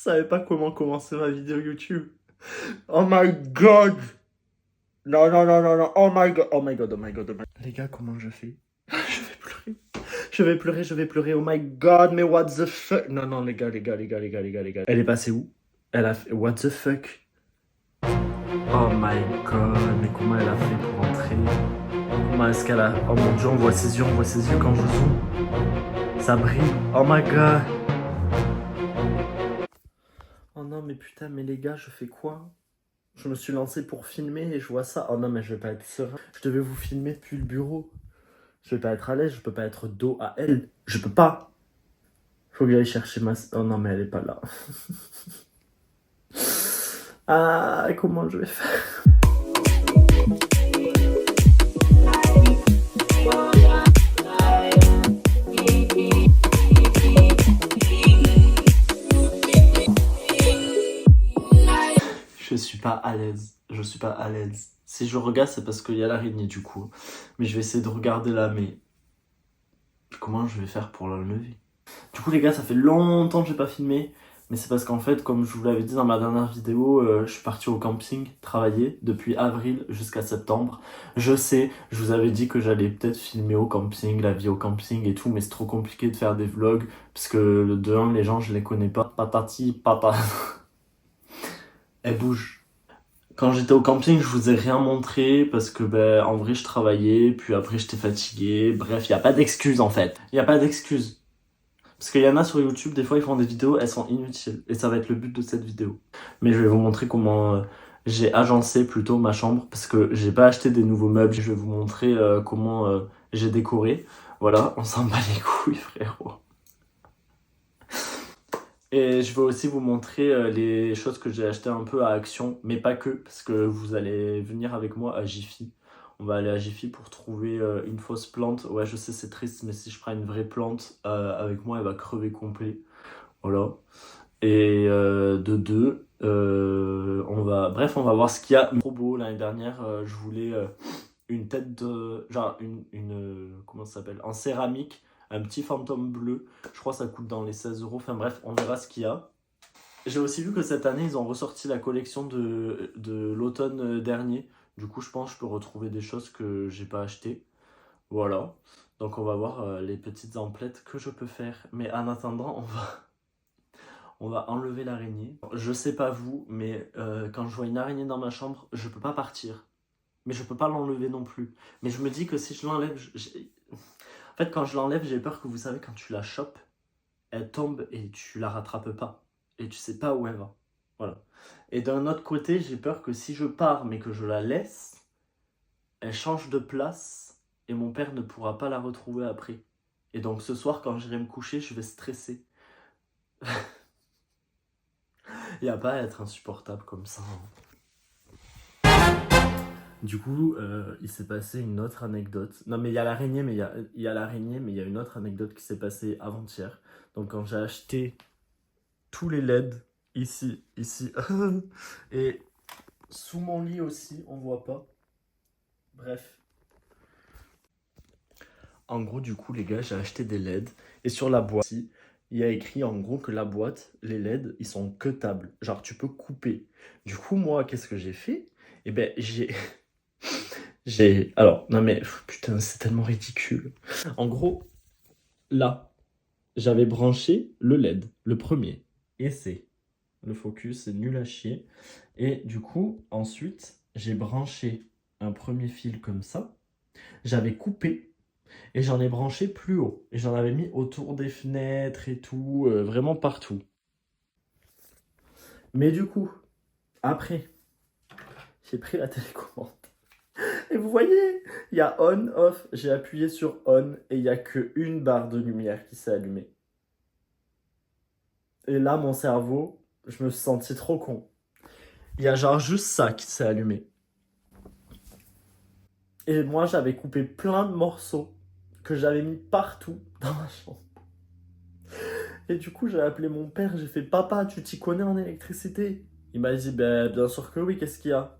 savais pas comment commencer ma vidéo YouTube. Oh my god! Non, non, non, non, non. Oh my god, oh my god, oh my god, oh my god. Les gars, comment je fais? Je vais pleurer. Je vais pleurer, je vais pleurer. Oh my god, mais what the fuck? Non, non, les gars, les gars, les gars, les gars, les gars, les gars. Elle est passée où? Elle a fait... What the fuck? Oh my god, mais comment elle a fait pour entrer? Comment est-ce qu'elle a... Oh mon dieu, on voit ses yeux quand je zoome. Ça brille. Oh my god. Oh non, mais putain, mais les gars, je fais quoi? Je me suis lancé pour filmer et je vois ça. Oh non, mais je vais pas être serein. Je devais vous filmer depuis le bureau. Je vais pas être à l'aise, je peux pas être dos à elle. Je peux pas. Faut que j'aille chercher ma... Oh non, mais elle est pas là. Ah, comment je vais faire? Je suis pas à l'aise. Je suis pas à l'aise. Si je regarde, c'est parce qu'il y a l'araignée du coup. Mais je vais essayer de regarder là, mais... Comment je vais faire pour l'enlever? Du coup les gars, ça fait longtemps que j'ai pas filmé. Mais c'est parce qu'en fait, comme je vous l'avais dit dans ma dernière vidéo, je suis parti au camping travailler depuis avril jusqu'à septembre. Je sais, je vous avais dit que j'allais peut-être filmer au camping, la vie au camping et tout, mais c'est trop compliqué de faire des vlogs, parce que de un, les gens, je les connais pas. Patati, patata. Elle bouge. Quand j'étais au camping, je vous ai rien montré, parce que en vrai, je travaillais, puis après, j'étais fatigué. Bref, il y a pas d'excuse en fait. Il y a pas d'excuse. Parce qu'il y en a sur YouTube, des fois ils font des vidéos, elles sont inutiles. Et ça va être le but de cette vidéo. Mais je vais vous montrer comment j'ai agencé plutôt ma chambre. Parce que j'ai pas acheté des nouveaux meubles. Je vais vous montrer comment j'ai décoré. Voilà, on s'en bat les couilles frérot. Et je vais aussi vous montrer les choses que j'ai achetées un peu à Action. Mais pas que, parce que vous allez venir avec moi à Jiffy. On va aller à Jiffy pour trouver une fausse plante. Ouais, je sais, c'est triste, mais si je prends une vraie plante avec moi, elle va crever complet. Voilà. Et de deux, on va... Bref, on va voir ce qu'il y a. Trop beau, l'année dernière, je voulais une tête de... Genre, comment ça s'appelle? En céramique, un petit fantôme bleu. Je crois que ça coûte dans les 16 euros. Enfin bref, on verra ce qu'il y a. J'ai aussi vu que cette année, ils ont ressorti la collection de l'automne dernier. Du coup, je pense que je peux retrouver des choses que j'ai pas achetées. Voilà. Donc, on va voir les petites emplettes que je peux faire. Mais en attendant, on va enlever l'araignée. Je sais pas vous, mais quand je vois une araignée dans ma chambre, je peux pas partir. Mais je peux pas l'enlever non plus. Mais je me dis que si je l'enlève... En fait, quand je l'enlève, j'ai peur que vous savez, quand tu la chopes, elle tombe et tu la rattrapes pas. Et tu sais pas où elle va. Voilà. Et d'un autre côté, j'ai peur que si je pars mais que je la laisse, elle change de place et mon père ne pourra pas la retrouver après. Et donc ce soir, quand j'irai me coucher, je vais stresser. Il n'y a pas à être insupportable comme ça. Du coup, il s'est passé une autre anecdote. Non, mais il y a l'araignée, mais il y a l'araignée, mais il y a une autre anecdote qui s'est passée avant-hier. Donc quand j'ai acheté tous les LED, ici, et sous mon lit aussi, on voit pas. Bref. En gros, du coup, les gars, j'ai acheté des LED. Et sur la boîte, il y a écrit en gros que la boîte, les LED, ils sont cuttables. Genre, tu peux couper. Du coup, moi, qu'est-ce que j'ai fait? Eh ben, Alors, non mais, putain, c'est tellement ridicule. En gros, là, j'avais branché le LED, le premier. Et c'est... Le focus, c'est nul à chier. Et du coup, ensuite, j'ai branché un premier fil comme ça. J'avais coupé et j'en ai branché plus haut. Et j'en avais mis autour des fenêtres et tout, vraiment partout. Mais du coup, après, j'ai pris la télécommande. Et vous voyez, il y a on, off. J'ai appuyé sur on et il n'y a qu'une barre de lumière qui s'est allumée. Et là, mon cerveau, je me suis senti trop con. Il y a genre juste ça qui s'est allumé. Et moi, j'avais coupé plein de morceaux que j'avais mis partout dans ma chambre. Et du coup, j'ai appelé mon père, j'ai fait « Papa, tu t'y connais en électricité ?» Il m'a dit « Ben, bien sûr que oui, qu'est-ce qu'il y a ?»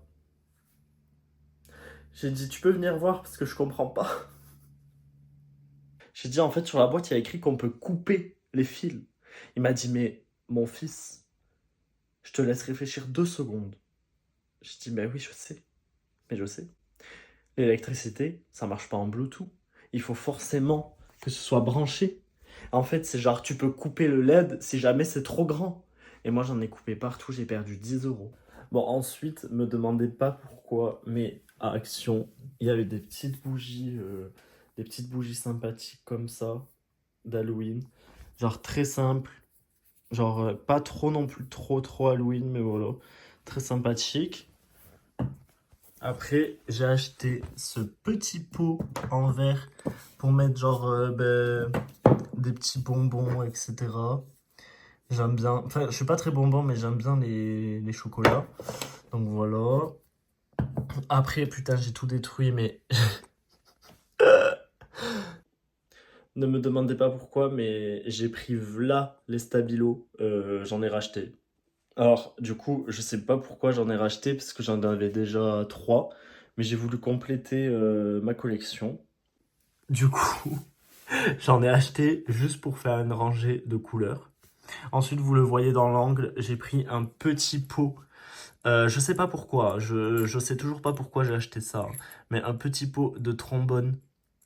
J'ai dit « Tu peux venir voir parce que je comprends pas. » J'ai dit « En fait, sur la boîte, il y a écrit qu'on peut couper les fils. » Il m'a dit « Mais mon fils, Je te laisse réfléchir 2 secondes. Je dis, mais oui, je sais. Mais je sais. L'électricité, ça marche pas en Bluetooth. Il faut forcément que ce soit branché. En fait, c'est genre, tu peux couper le LED si jamais c'est trop grand. Et moi, j'en ai coupé partout, j'ai perdu 10 euros. Bon, ensuite, me demandez pas pourquoi, mais à Action, il y avait des petites bougies sympathiques comme ça, d'Halloween. Genre très simple, genre pas trop non plus trop Halloween, mais voilà, très sympathique. Après, j'ai acheté ce petit pot en verre pour mettre genre des petits bonbons, etc. J'aime bien, enfin, je suis pas très bonbon, mais j'aime bien les chocolats. Donc voilà. Après, putain, j'ai tout détruit, mais ne me demandez pas pourquoi, mais j'ai pris là les stabilos, j'en ai racheté. Alors, du coup, je sais pas pourquoi j'en ai racheté, parce que j'en avais déjà 3, mais j'ai voulu compléter ma collection. Du coup, j'en ai acheté juste pour faire une rangée de couleurs. Ensuite, vous le voyez dans l'angle, j'ai pris un petit pot. Je sais pas pourquoi, je sais toujours pas pourquoi j'ai acheté ça, hein, mais un petit pot de trombone,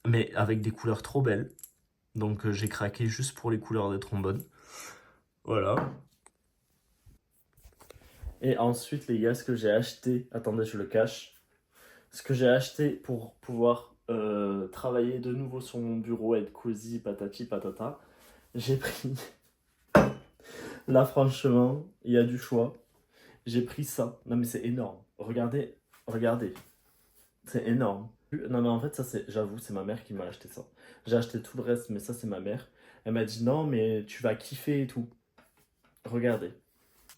mais avec des couleurs trop belles. Donc j'ai craqué juste pour les couleurs des trombones. Voilà. Et ensuite, les gars, ce que j'ai acheté, attendez, je le cache. Ce que j'ai acheté pour pouvoir travailler de nouveau sur mon bureau, être cosy, patati patata, j'ai pris. Là, franchement, il y a du choix. J'ai pris ça. Non, mais c'est énorme. Regardez, regardez. C'est énorme. Non, mais en fait, ça, j'avoue, c'est ma mère qui m'a acheté ça. J'ai acheté tout le reste, mais ça, c'est ma mère. Elle m'a dit non, mais tu vas kiffer et tout. Regardez.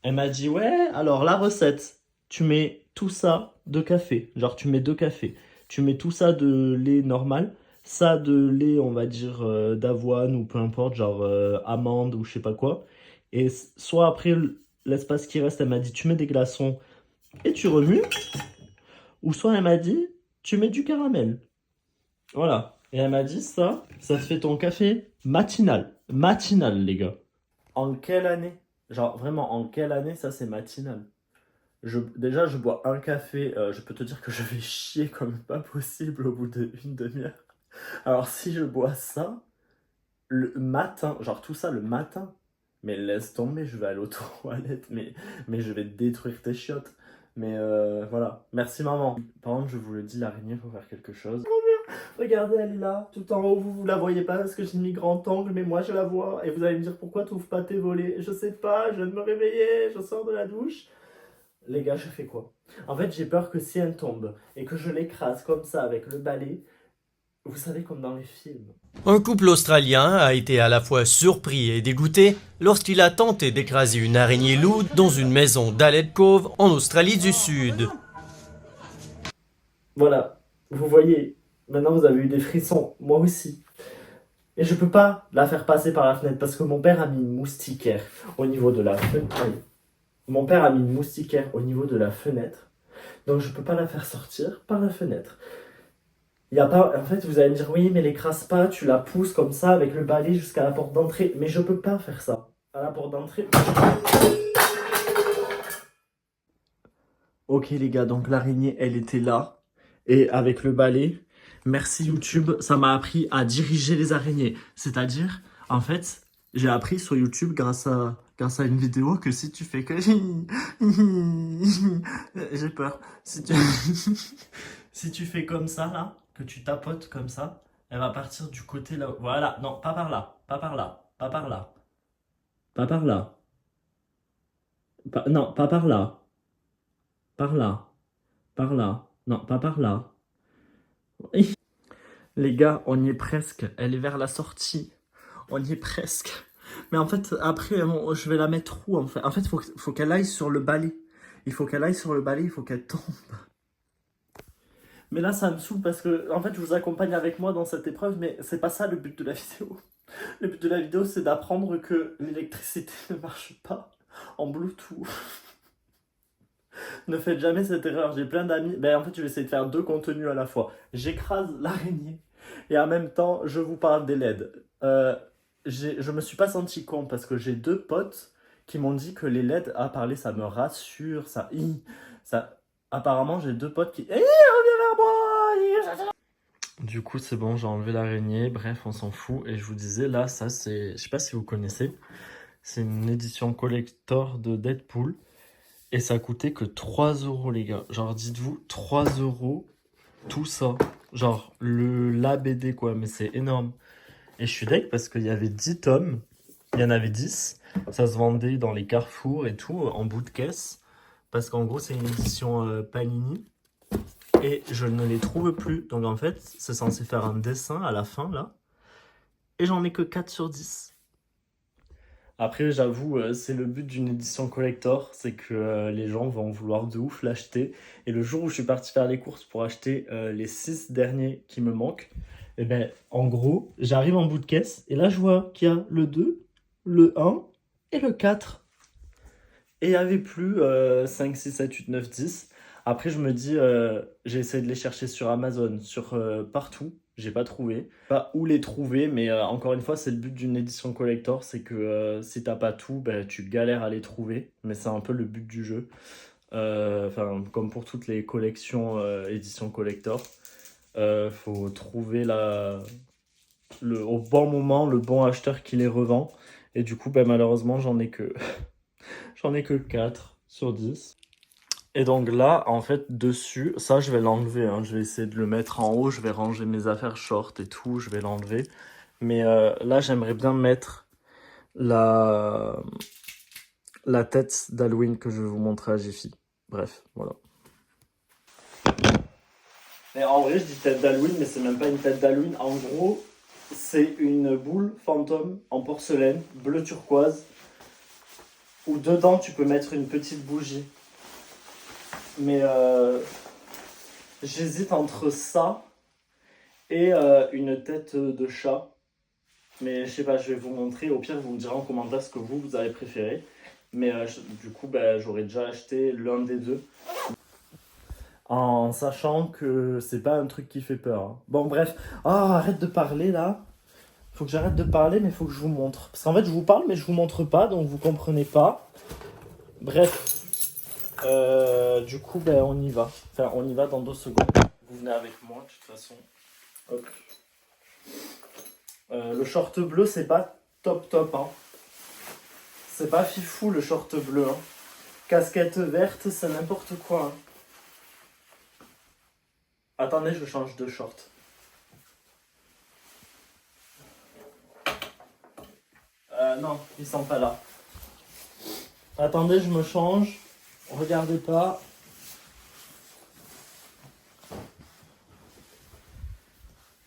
Elle m'a dit ouais, alors la recette, tu mets tout ça de café. Genre, tu mets 2 cafés. Tu mets tout ça de lait normal. Ça de lait, on va dire, d'avoine ou peu importe, genre amande ou je sais pas quoi. Et soit après l'espace qui reste, elle m'a dit tu mets des glaçons et tu remues. Ou soit elle m'a dit tu mets du caramel. Voilà. Et elle m'a dit ça te fait ton café matinal. Matinal, les gars. En quelle année? Genre, vraiment, en quelle année ça c'est matinal? Déjà, je bois un café, je peux te dire que je vais chier comme pas possible au bout d'une demi-heure. Alors, si je bois ça le matin, genre tout ça le matin, mais laisse tomber, je vais aller aux toilettes, mais je vais détruire tes chiottes. Mais voilà. Merci, maman. Par contre, je vous le dis, l'araignée, faut faire quelque chose. Regardez, elle est là, tout en haut, vous la voyez pas parce que j'ai mis grand angle, mais moi je la vois. Et vous allez me dire pourquoi tu ouvres pas tes volets. Je sais pas, je viens de me réveiller, je sors de la douche. Les gars, je fais quoi? En fait, j'ai peur que si elle tombe et que je l'écrase comme ça avec le balai, vous savez, comme dans les films. Un couple australien a été à la fois surpris et dégoûté lorsqu'il a tenté d'écraser une araignée loup dans une maison d'Aled Cove en Australie du Sud. Voilà, vous voyez, maintenant vous avez eu des frissons, moi aussi. Et je peux pas la faire passer par la fenêtre parce que mon père a mis une moustiquaire au niveau de la fenêtre. Mon père a mis une moustiquaire au niveau de la fenêtre. Donc je peux pas la faire sortir par la fenêtre. Il y a pas, en fait, vous allez me dire, oui, mais l'écrase pas, tu la pousses comme ça avec le balai jusqu'à la porte d'entrée. Mais je peux pas faire ça. À la porte d'entrée. Ok, les gars, donc l'araignée, elle était là. Et avec le balai, merci YouTube, ça m'a appris à diriger les araignées. C'est-à-dire, en fait, j'ai appris sur YouTube grâce à une vidéo que si tu fais que. J'ai peur. Si tu... si tu fais comme ça, là, que tu tapotes comme ça, elle va partir du côté là. Voilà, non, pas par là, pas par là, pas par là, pas par là. Non, pas par là, par là, par là. Non, pas par là. Les gars, on y est presque. Elle est vers la sortie. On y est presque. Mais en fait, après, je vais la mettre où en fait? En fait, faut qu'elle aille sur le balai. Il faut qu'elle aille sur le balai, il faut qu'elle tombe. Mais là, ça me saoule parce que, en fait, je vous accompagne avec moi dans cette épreuve, mais c'est pas ça le but de la vidéo. Le but de la vidéo, c'est d'apprendre que l'électricité ne marche pas en Bluetooth. Ne faites jamais cette erreur. J'ai plein d'amis. Ben, en fait, je vais essayer de faire 2 contenus à la fois. J'écrase l'araignée et en même temps, je vous parle des LED. Je me suis pas senti con parce que j'ai 2 potes qui m'ont dit que les LED, ah, parler, ça me rassure, ça... Apparemment, j'ai 2 potes qui... reviens vers moi. Du coup, c'est bon, j'ai enlevé l'araignée. Bref, on s'en fout. Et je vous disais, là, ça, c'est... Je sais pas si vous connaissez. C'est une édition collector de Deadpool. Et ça coûtait que 3 €, les gars. Genre, dites-vous, 3 €, tout ça. Genre, la BD, quoi. Mais c'est énorme. Et je suis deg parce qu'il y avait 10 tomes. Il y en avait 10. Ça se vendait dans les carrefours et tout, en bout de caisse. Parce qu'en gros, c'est une édition Panini. Et je ne les trouve plus. Donc en fait, c'est censé faire un dessin à la fin, là. Et j'en ai que 4 sur 10. Après, j'avoue, c'est le but d'une édition collector. C'est que les gens vont vouloir de ouf l'acheter. Et le jour où je suis parti faire les courses pour acheter les 6 derniers qui me manquent, et ben, en gros, j'arrive en bout de caisse. Et là, je vois qu'il y a le 2, le 1 et le 4. Et il n'y avait plus 5, 6, 7, 8, 9, 10. Après, je me dis, j'ai essayé de les chercher sur Amazon, sur partout. J'ai pas trouvé. Pas où les trouver, mais encore une fois, c'est le but d'une édition collector. C'est que si t'as pas tout, ben, tu galères à les trouver. Mais c'est un peu le but du jeu. Enfin, comme pour toutes les collections éditions collector. Faut trouver au bon moment, le bon acheteur qui les revend. Et du coup, ben, malheureusement, j'en ai que... j'en ai que 4 sur 10. Et donc là, en fait, dessus, ça, je vais l'enlever. Hein. Je vais essayer de le mettre en haut. Je vais ranger mes affaires short et tout. Je vais l'enlever. Mais là, j'aimerais bien mettre la tête d'Halloween que je vais vous montrer à Jiffy. Bref, voilà. Et en vrai, je dis tête d'Halloween, mais c'est même pas une tête d'Halloween. En gros, c'est une boule fantôme en porcelaine, bleu turquoise, où dedans, tu peux mettre une petite bougie. Mais j'hésite entre ça et une tête de chat. Mais je sais pas, je vais vous montrer. Au pire, vous me direz en commentaire ce que vous avez préféré. Mais du coup, bah, j'aurais déjà acheté l'un des deux. En sachant que c'est pas un truc qui fait peur. Hein. Bon, bref. Ah, arrête de parler là. Faut que j'arrête de parler, mais faut que je vous montre. Parce qu'en fait, je vous parle, mais je vous montre pas, donc vous comprenez pas. Bref. Du coup, ben, on y va. Enfin, on y va dans 2 secondes. Vous venez avec moi, de toute façon. Hop. Le short bleu, c'est pas top. Hein. C'est pas fifou, le short bleu. Hein. Casquette verte, c'est n'importe quoi. Hein. Attendez, je change de short. Non, ils sont pas là. Attendez, je me change. Regardez pas.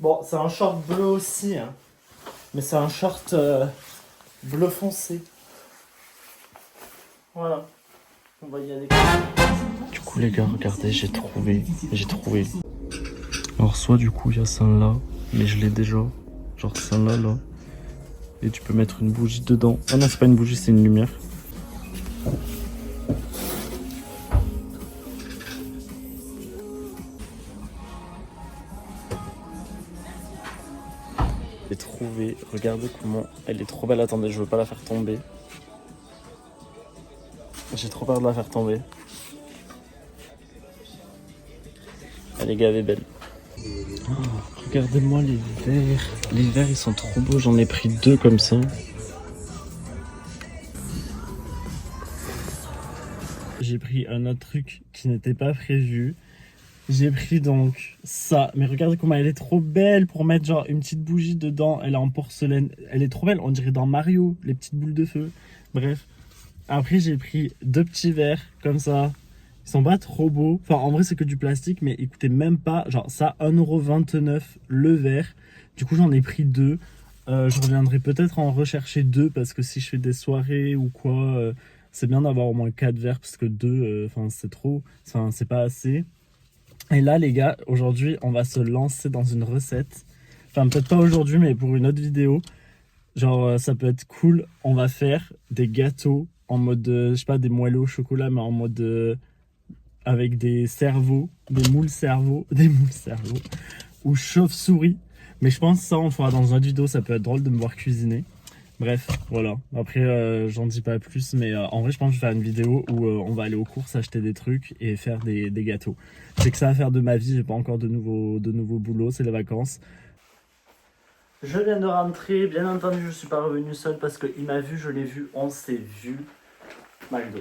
Bon, c'est un short bleu aussi, hein. Mais c'est un short bleu foncé. Voilà. On va y aller. Du coup, les gars, regardez, j'ai trouvé. Alors, soit du coup, il y a celle-là, mais je l'ai déjà. Genre celle-là, là. Et tu peux mettre une bougie dedans. Ah non, c'est pas une bougie, c'est une lumière. J'ai trouvé, regardez comment elle est trop belle. Attendez, je veux pas la faire tomber. J'ai trop peur de la faire tomber. Elle est gavée belle. Oh, regardez-moi les verres. Les verres, ils sont trop beaux. J'en ai pris 2 comme ça. J'ai pris un autre truc qui n'était pas prévu. J'ai pris donc ça. Mais regardez comment elle est trop belle pour mettre genre une petite bougie dedans. Elle est en porcelaine. Elle est trop belle. On dirait dans Mario, les petites boules de feu. Bref. Après, j'ai pris 2 petits verres comme ça. Ils sont pas trop beaux. Enfin, en vrai, c'est que du plastique, mais ils coûtaient même pas. Genre, ça, 1,29 € le verre. Du coup, j'en ai pris 2. Je reviendrai peut-être en rechercher 2 parce que si je fais des soirées ou quoi, c'est bien d'avoir au moins 4 verres parce que 2, c'est trop. Enfin, c'est pas assez. Et là, les gars, aujourd'hui, on va se lancer dans une recette. Enfin, peut-être pas aujourd'hui, mais pour une autre vidéo. Genre, ça peut être cool. On va faire des gâteaux en mode, je sais pas, des moelleux au chocolat, mais en mode avec des cerveaux, des moules cerveaux, ou chauve-souris. Mais je pense que ça, on le fera dans une autre vidéo. Ça peut être drôle de me voir cuisiner. Bref, voilà. Après, j'en dis pas plus, mais en vrai, je pense que je vais faire une vidéo où on va aller aux courses, acheter des trucs et faire des gâteaux. C'est que ça à faire de ma vie, j'ai pas encore de nouveaux boulots, c'est les vacances. Je viens de rentrer, bien entendu, je suis pas revenu seul parce qu'il m'a vu, je l'ai vu, on s'est vu. McDo.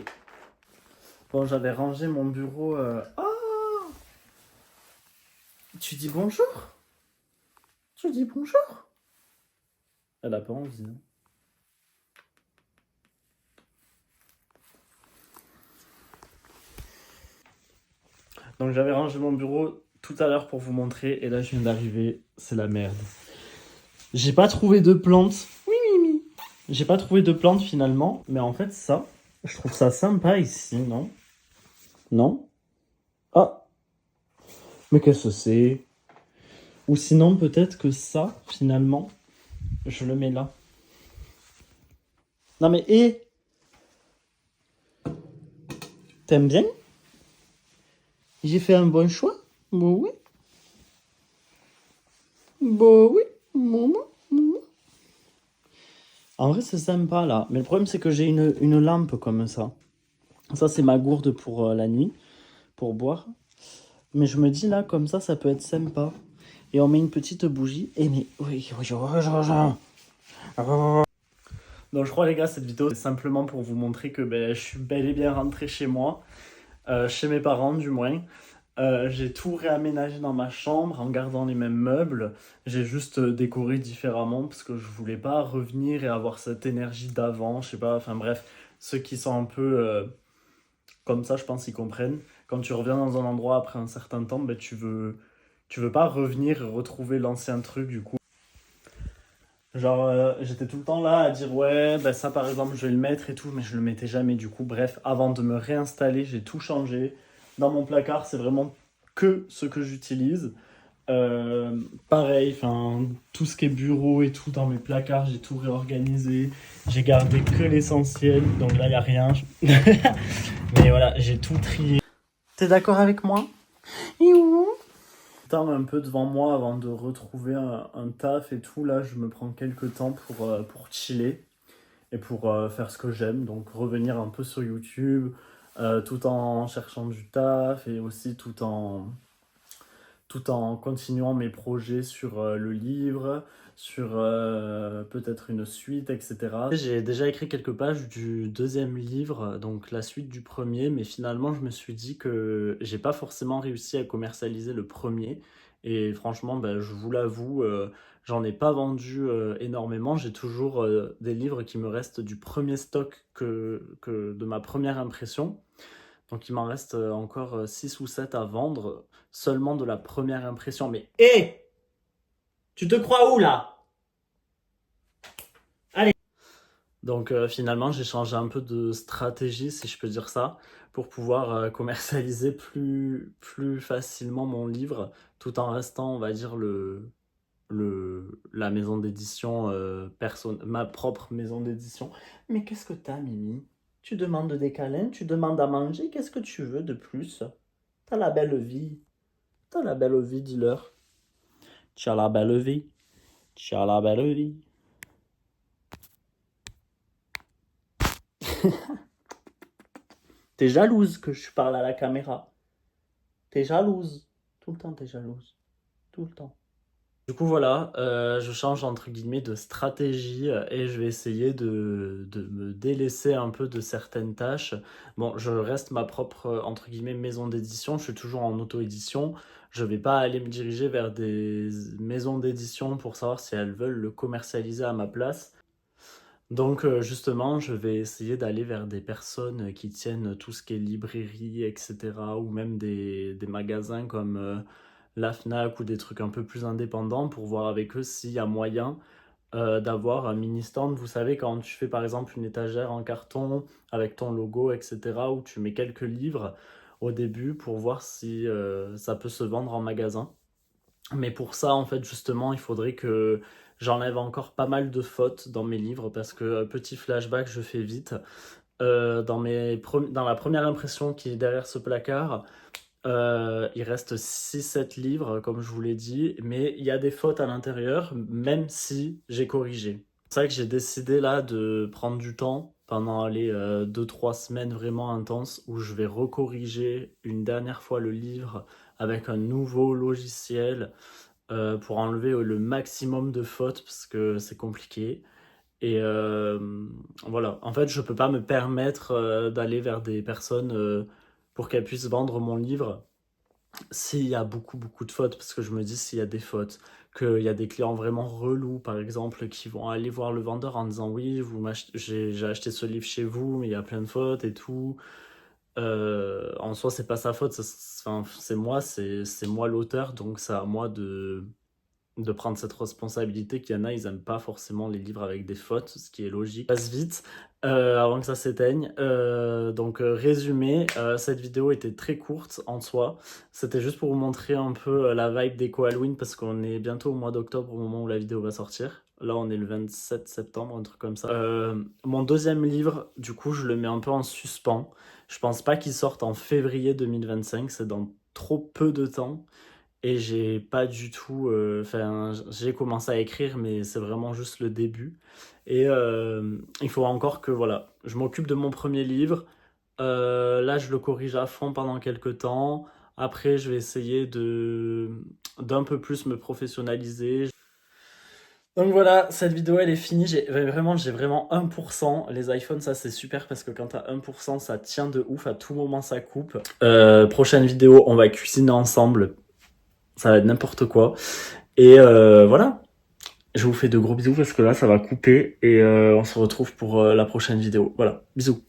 Bon, j'avais rangé mon bureau. Oh, tu dis bonjour? Tu dis bonjour? Elle a pas envie. Hein. Donc j'avais rangé mon bureau tout à l'heure pour vous montrer et là je viens d'arriver, c'est la merde. J'ai pas trouvé de plantes. Oui, Mimi. J'ai pas trouvé de plantes finalement, mais en fait ça, je trouve ça sympa ici, non? Non? Ah, mais qu'est-ce que c'est? Ou sinon peut-être que ça, finalement, je le mets là. Non mais hé, t'aimes bien? J'ai fait un bon choix? Bon oui. Bon oui. Maman, maman. En vrai c'est sympa là, mais le problème c'est que j'ai une lampe comme ça. Ça c'est ma gourde pour la nuit, pour boire. Mais je me dis là, comme ça peut être sympa. Et on met une petite bougie. Et mais oui, oui, donc je crois les gars, cette vidéo c'est simplement pour vous montrer que je suis bel et bien rentré chez moi, chez mes parents du moins. J'ai tout réaménagé dans ma chambre en gardant les mêmes meubles. J'ai juste décoré différemment parce que je voulais pas revenir et avoir cette énergie d'avant. Je sais pas, enfin bref, ceux qui sont un peu comme ça, je pense qu'ils comprennent. Quand tu reviens dans un endroit après un certain temps, tu veux pas revenir et retrouver l'ancien truc du coup. Genre, j'étais tout le temps là à dire ouais, ça par exemple, je vais le mettre et tout, mais je le mettais jamais du coup. Bref, avant de me réinstaller, j'ai tout changé. Dans mon placard, c'est vraiment que ce que j'utilise. Pareil, enfin, tout ce qui est bureau et tout dans mes placards, j'ai tout réorganisé. J'ai gardé que l'essentiel, donc là, il n'y a rien. Mais voilà, j'ai tout trié. T'es d'accord avec moi? Temps un peu devant moi avant de retrouver un taf et tout. Là, je me prends quelques temps pour chiller et pour faire ce que j'aime. Donc, revenir un peu sur YouTube tout en cherchant du taf et aussi tout en continuant mes projets sur le livre, sur peut-être une suite, etc. J'ai déjà écrit quelques pages du deuxième livre, donc la suite du premier, mais finalement je me suis dit que j'ai pas forcément réussi à commercialiser le premier. Et franchement, je vous l'avoue, j'en ai pas vendu énormément. J'ai toujours des livres qui me restent du premier stock que de ma première impression. Donc il m'en reste encore 6 ou 7 à vendre, seulement de la première impression. Mais hé, tu te crois où là? Allez. Donc finalement j'ai changé un peu de stratégie, si je peux dire ça, pour pouvoir commercialiser plus facilement mon livre, tout en restant, on va dire, la maison d'édition, ma propre maison d'édition. Mais qu'est-ce que t'as, Mimi? Tu demandes des câlins, tu demandes à manger, qu'est-ce que tu veux de plus? T'as la belle vie. T'as la belle vie, dis-leur. Tu as la belle vie. Tu as la belle vie. T'es jalouse que je parle à la caméra. T'es jalouse. Tout le temps, t'es jalouse. Tout le temps. Du coup, voilà, je change entre guillemets de stratégie et je vais essayer de me délaisser un peu de certaines tâches. Bon, je reste ma propre entre guillemets maison d'édition, je suis toujours en auto-édition. Je vais pas aller me diriger vers des maisons d'édition pour savoir si elles veulent le commercialiser à ma place. Donc justement, je vais essayer d'aller vers des personnes qui tiennent tout ce qui est librairie, etc. ou même des magasins comme la Fnac ou des trucs un peu plus indépendants pour voir avec eux s'il y a moyen d'avoir un mini stand. Vous savez, quand tu fais par exemple une étagère en carton avec ton logo, etc., où tu mets quelques livres au début pour voir si ça peut se vendre en magasin. Mais pour ça, en fait, justement, il faudrait que j'enlève encore pas mal de fautes dans mes livres parce que, petit flashback, je fais vite. Dans la première impression qui est derrière ce placard, il reste 6-7 livres, comme je vous l'ai dit, mais il y a des fautes à l'intérieur, même si j'ai corrigé. C'est vrai que j'ai décidé là de prendre du temps pendant les 2-3 semaines vraiment intenses où je vais recorriger une dernière fois le livre avec un nouveau logiciel pour enlever le maximum de fautes parce que c'est compliqué. Et voilà, en fait, je peux pas me permettre d'aller vers des personnes pour qu'elles puissent vendre mon livre s'il y a beaucoup, beaucoup de fautes, parce que je me dis s'il y a des fautes, qu'il y a des clients vraiment relous, par exemple, qui vont aller voir le vendeur en disant oui, j'ai acheté ce livre chez vous, mais il y a plein de fautes et tout. En soi, c'est pas sa faute, enfin, c'est moi l'auteur, donc c'est à moi de prendre cette responsabilité qu'il y en a, ils aiment pas forcément les livres avec des fautes, ce qui est logique. Passe vite avant que ça s'éteigne. Donc résumé, cette vidéo était très courte en soi. C'était juste pour vous montrer un peu la vibe d'Eco Halloween parce qu'on est bientôt au mois d'octobre au moment où la vidéo va sortir. Là, on est le 27 septembre, un truc comme ça. Mon deuxième livre, du coup, je le mets un peu en suspens. Je pense pas qu'il sorte en février 2025, c'est dans trop peu de temps. Et j'ai pas du tout. Enfin, j'ai commencé à écrire, mais c'est vraiment juste le début. Et il faut encore que, voilà, je m'occupe de mon premier livre. Là, je le corrige à fond pendant quelques temps. Après, je vais essayer d'un peu plus me professionnaliser. Donc voilà, cette vidéo elle est finie. J'ai vraiment 1%. Les iPhones, ça c'est super parce que quand t'as 1%, ça tient de ouf. À tout moment, ça coupe. Prochaine vidéo, on va cuisiner ensemble. Ça va être n'importe quoi. Et voilà, je vous fais de gros bisous parce que là ça va couper et on se retrouve pour la prochaine vidéo. Voilà, bisous.